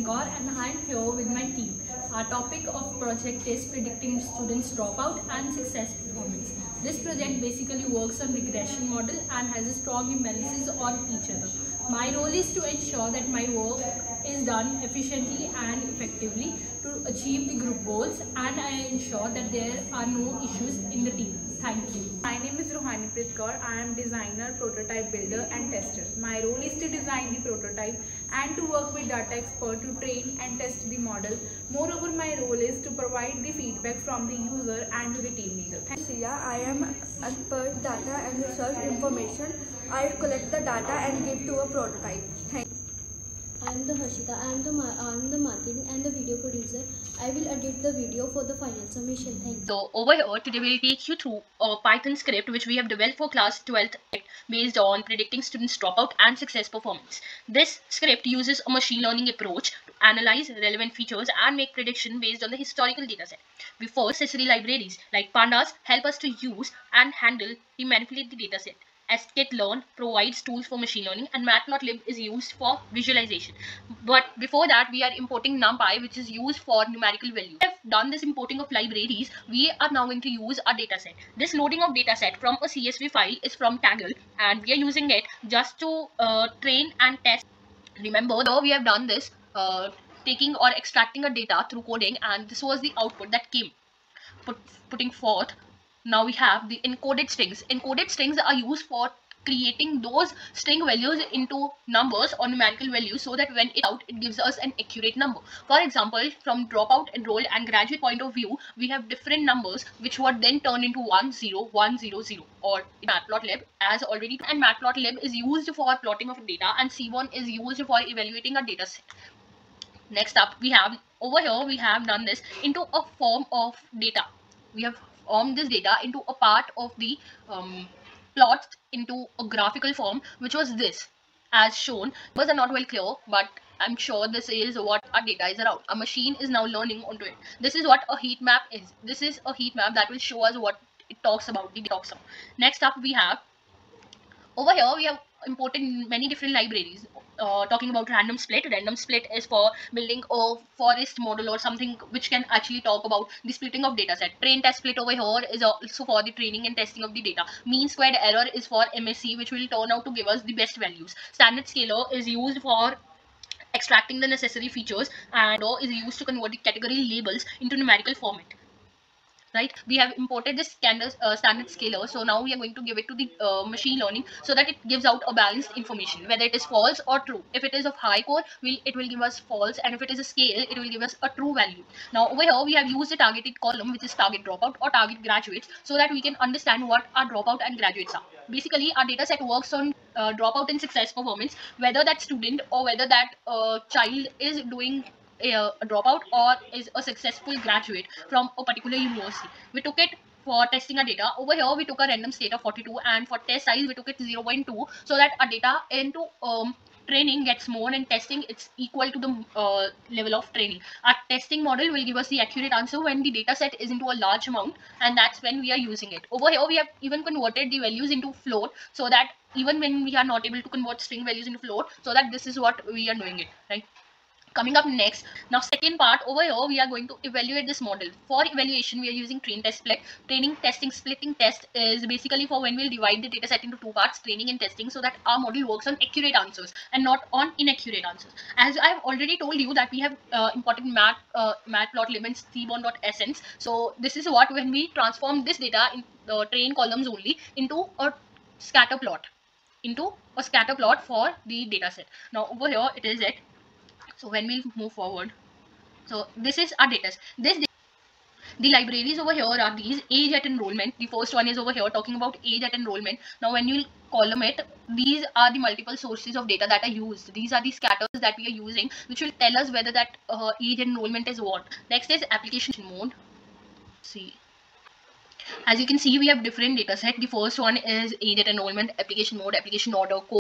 Kaur and I am here with my team. Our topic of project is predicting students' dropout and success performance. This project basically works on regression model and has a strong emphasis on each other. My role is to ensure that my work is done efficiently and effectively to achieve the group goals, and I ensure that there are no issues in the team. Thank you. My name is Preprocessing. I am designer, prototype builder and tester. My role is to design the prototype and to work with data expert to train and test the model. Moreover, my role is to provide the feedback from the user and to the team leader. I am expert data and research information. I collect the data and give to a prototype. Thank you. I am the Harshita. I am the marketing and the video producer. I will edit the video for the final submission. Thanks. So over here today we will take you through a Python script which we have developed for class 12th based on predicting students' dropout and success performance. This script uses a machine learning approach to analyze relevant features and make prediction based on the historical dataset. Before, necessary libraries like pandas help us to use and handle the manipulate the dataset. Sklearn provides tools for machine learning, and matplotlib is used for visualization. But before that, we are importing numpy, which is used for numerical value. We have done this importing of libraries. We are now going to use our dataset. This loading of dataset from a CSV file is from Taggle, and we are using it just to train and test. Remember, though we have done this taking or extracting a data through coding, and this was the output that came putting forth. Now we have the encoded strings. Encoded strings are used for creating those string values into numbers or numerical values so that when it out, it gives us an accurate number. For example, from dropout, enrolled and graduate point of view, we have different numbers which were then turned into 1 0 1 0 0 or matplotlib as already. And matplotlib is used for plotting of data, and C1 is used for evaluating a data set. Next up, we have over here we have done this into a form of data. We have formed this data into a part of the plot into a graphical form, which was this as shown. Numbers are not well clear, but I'm sure this is what our data is around. A machine is now learning onto it. This is what a heat map is. This is a heat map that will show us what it talks about. Next up, we have over here we have imported many different libraries. Talking about random split. Random split is for building a forest model or something which can actually talk about the splitting of data set. Train test split over here is also for the training and testing of the data. Mean squared error is for MSE, which will turn out to give us the best values. Standard scalar is used for extracting the necessary features, and is used to convert the category labels into numerical format. Right, we have imported this standard scalar, so now we are going to give it to the machine learning so that it gives out a balanced information, whether it is false or true. If it is of high core, it will give us false, and if it is a scale, it will give us a true value. Now over here we have used a targeted column, which is target dropout or target graduates, so that we can understand what our dropout and graduates are. Basically, our data set works on dropout and success performance, whether that student or whether that child is doing a dropout or is a successful graduate from a particular university. We took it for testing our data. Over here we took a random state of 42, and for test size we took it 0.2, so that our data into training gets more and testing it's equal to the level of training. Our testing model will give us the accurate answer when the data set is into a large amount, and that's when we are using it. Over here we have even converted the values into float, so that even when we are not able to convert string values into float, so that this is what we are doing it, right? Coming up next, now second part, over here we are going to evaluate this model. For evaluation we are using train test split. Training, testing, splitting test is basically for when we'll divide the data set into two parts, training and testing, so that our model works on accurate answers and not on inaccurate answers. As I have already told you that we have imported matplotlib and cbon.essence. So this is what when we transform this data in the train columns only into a scatter plot for the data set. Now over here it is it. So when we move forward, so this is our data. The libraries over here are these: age at enrollment. The first one is over here talking about age at enrollment. Now when you column it, these are the multiple sources of data that are used. These are the scatters that we are using, which will tell us whether that age enrollment is what. Next is application mode. See, as you can see, we have different data set. The first one is age at enrollment, application mode, application order, code.